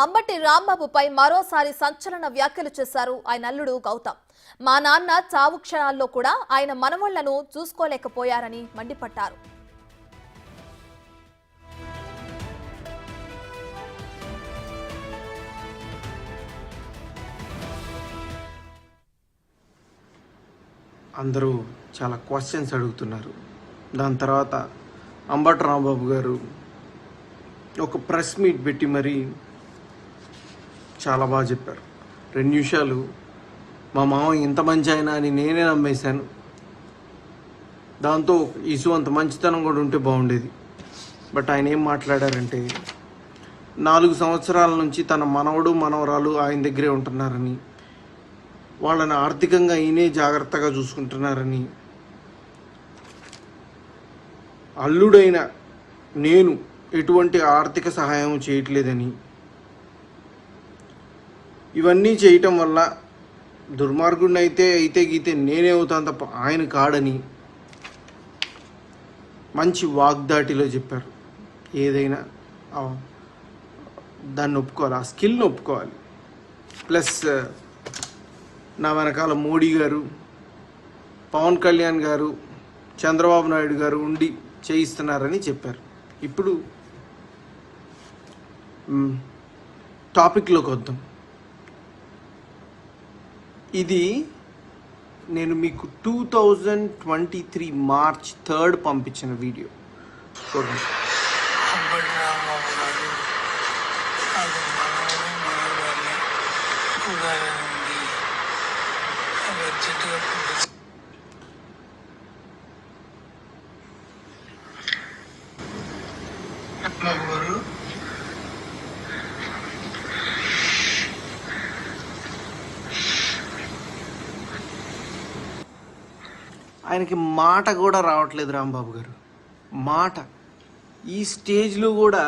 అంబటి రాంబాబుపై మరోసారి సంచలన వ్యాఖ్యలు చేశారు ఆయన అల్లుడు గౌతమ్. మా నాన్న చావు క్షణాల్లో కూడా ఆయన మనవళ్లను చూసుకోలేకపోయారని మండిపడ్డారు. అందరూ చాలా క్వశ్చన్స్ అడుగుతున్నారు. దాని తర్వాత అంబటి రాంబాబు గారు ఒక ప్రెస్ మీట్ పెట్టి మరీ చాలా బాగా చెప్పారు. 2 నిమిషాలు మా మామ ఇంత మంచి ఆయన అని నేనే నమ్మేశాను. దాంతో ఇసు అంత మంచితనం కూడా ఉంటే బాగుండేది. బట్ ఆయన ఏం మాట్లాడారంటే 4 సంవత్సరాల నుంచి తన మనవడు మనవరాలు ఆయన దగ్గరే ఉంటున్నారని, వాళ్ళని ఆర్థికంగా ఈయనే జాగ్రత్తగా చూసుకుంటున్నారని, అల్లుడైన నేను ఎటువంటి ఆర్థిక సహాయం చేయట్లేదని, ఇవన్నీ చేయటం వల్ల దుర్మార్గుడిని అయితే గీతే నేనే అవుతాను తప్ప ఆయన కాడని మంచి వాగ్దాటిలో చెప్పారు. ఏదైనా దాన్ని ఒప్పుకోవాలి, ఆ స్కిల్ని ఒప్పుకోవాలి. ప్లస్ నా వెనకాల మోడీ గారు, పవన్ కళ్యాణ్ గారు, చంద్రబాబు నాయుడు గారు ఉండి చేయిస్తున్నారని చెప్పారు. ఇప్పుడు టాపిక్లోకి వద్దాం. ఇది నేను మీకు 2023 మార్చ్ 3 పంపించిన వీడియో చూడండి. ఆయనకి మాట కూడా రావట్లేదు రాంబాబు గారు. మాట ఈ స్టేజ్లో కూడా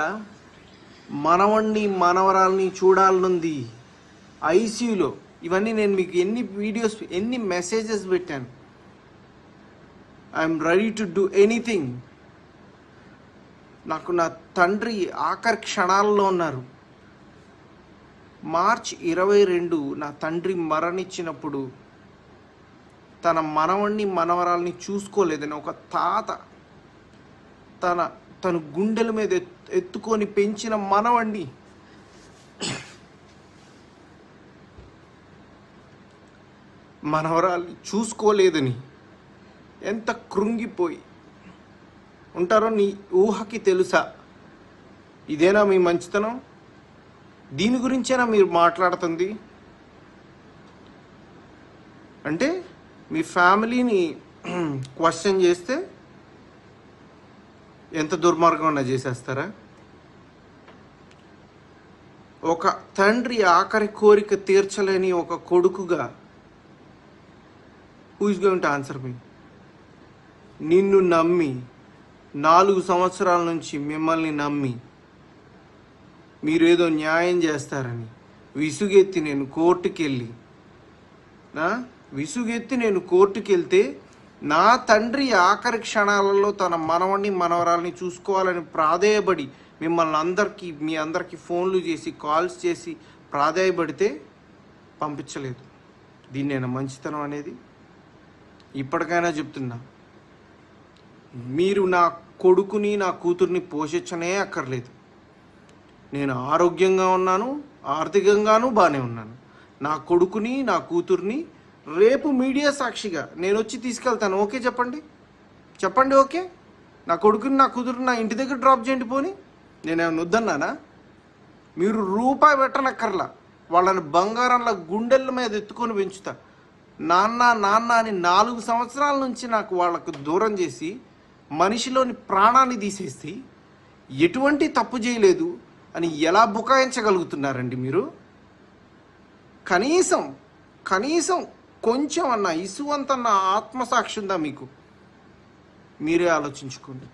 మనవణ్ణి మనవరాల్ని చూడాలనుంది ఐసీయూలో. ఇవన్నీ నేను మీకు ఎన్ని వీడియోస్ ఎన్ని మెసేజెస్ పెట్టాను. I'm ready to do anything. నాకు నా తండ్రి ఆఖరి క్షణాల్లో ఉన్నారు. మార్చ్ 22 నా తండ్రి మరణించినప్పుడు తన మనవణ్ణి మనవరాల్ని చూసుకోలేదని ఒక తాత తను గుండెల మీద ఎత్తుకొని పెంచిన మనవణ్ణి మనవరాల్ని చూసుకోలేదని ఎంత కృంగిపోయి ఉంటారో నీ ఊహకి తెలుసా? ఇదేనా మీ మంచితనం? దీని గురించేనా మీరు మాట్లాడుతుంది? అంటే మీ ఫ్యామిలీని క్వశ్చన్ చేస్తే ఎంత దుర్మార్గం చేసేస్తారా? ఒక తండ్రి ఆఖరి కోరిక తీర్చలేని ఒక కొడుకుగా who is going to answer me? నిన్ను నమ్మి 4 సంవత్సరాల నుంచి మిమ్మల్ని నమ్మి మీరేదో న్యాయం చేస్తారని విసుగెత్తి నేను కోర్టుకి వెళ్తే నా తండ్రి ఆఖరి క్షణాలలో తన మనవణ్ణి మనవరాల్ని చూసుకోవాలని ప్రాధేయపడి మీ అందరికీ ఫోన్లు చేసి కాల్స్ చేసి ప్రాధేయపడితే పంపించలేదు. దీన్నేనా మంచితనం అనేది? ఇప్పటికైనా చెప్తున్నా, మీరు నా కొడుకుని నా కూతుర్ని పోషించనే అక్కర్లేదు. నేను ఆరోగ్యంగా ఉన్నాను, ఆర్థికంగానూ బాగానే ఉన్నాను. నా కొడుకుని నా కూతుర్ని రేపు మీడియా సాక్షిగా నేను వచ్చి తీసుకెళ్తాను. ఓకే చెప్పండి ఓకే. నా కొడుకుని నా కూతురుని నా ఇంటి దగ్గర డ్రాప్ చేయండి. పోని నేనేమైనా వద్దన్నానా? మీరు రూపాయి పెట్టనక్కర్లా. వాళ్ళని బంగారంలో గుండెల మీద ఎత్తుకొని పెంచుతా. నాన్న అని 4 సంవత్సరాల నుంచి నాకు వాళ్ళకు దూరం చేసి మనిషిలోని ప్రాణాన్ని తీసేసి ఎటువంటి తప్పు చేయలేదు అని ఎలా బుకాయించగలుగుతున్నారండి మీరు? కనీసం కొంచెం అన్న ఇసువంతన్న ఆత్మసాక్షి ఉందా మీకు? మీరే ఆలోచించుకోండి.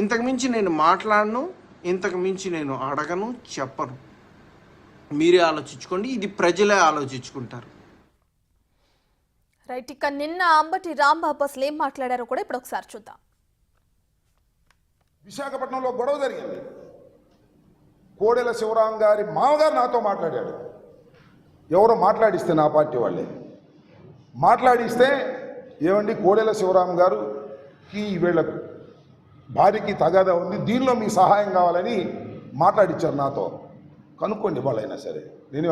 ఇంతకుమించి నేను మాట్లాడను, ఇంతకుమించి నేను అడగను, చెప్పను. మీరే ఆలోచించుకోండి. ఇది ప్రజలే ఆలోచించుకుంటారు. రైట్. ఇక నిన్న అంబటి రాంబాబు అసలు ఏం మాట్లాడారో కూడా ఇప్పుడు ఒకసారి చూద్దాం. విశాఖపట్నంలో గొడవ జరిగింది. కోడెల శివరాం గారి మామగారు నాతో మాట్లాడాడు. ఎవరో మాట్లాడిస్తే నా పార్టీ వాళ్ళే మాట్లాడిస్తే, ఏమండి కోడెల శివరాం గారుకి వీళ్ళకు భార్యకి తగాదా ఉంది, దీనిలో మీ సహాయం కావాలని మాట్లాడిచ్చారు నాతో. కనుక్కోండి వాళ్ళైనా సరే. నేను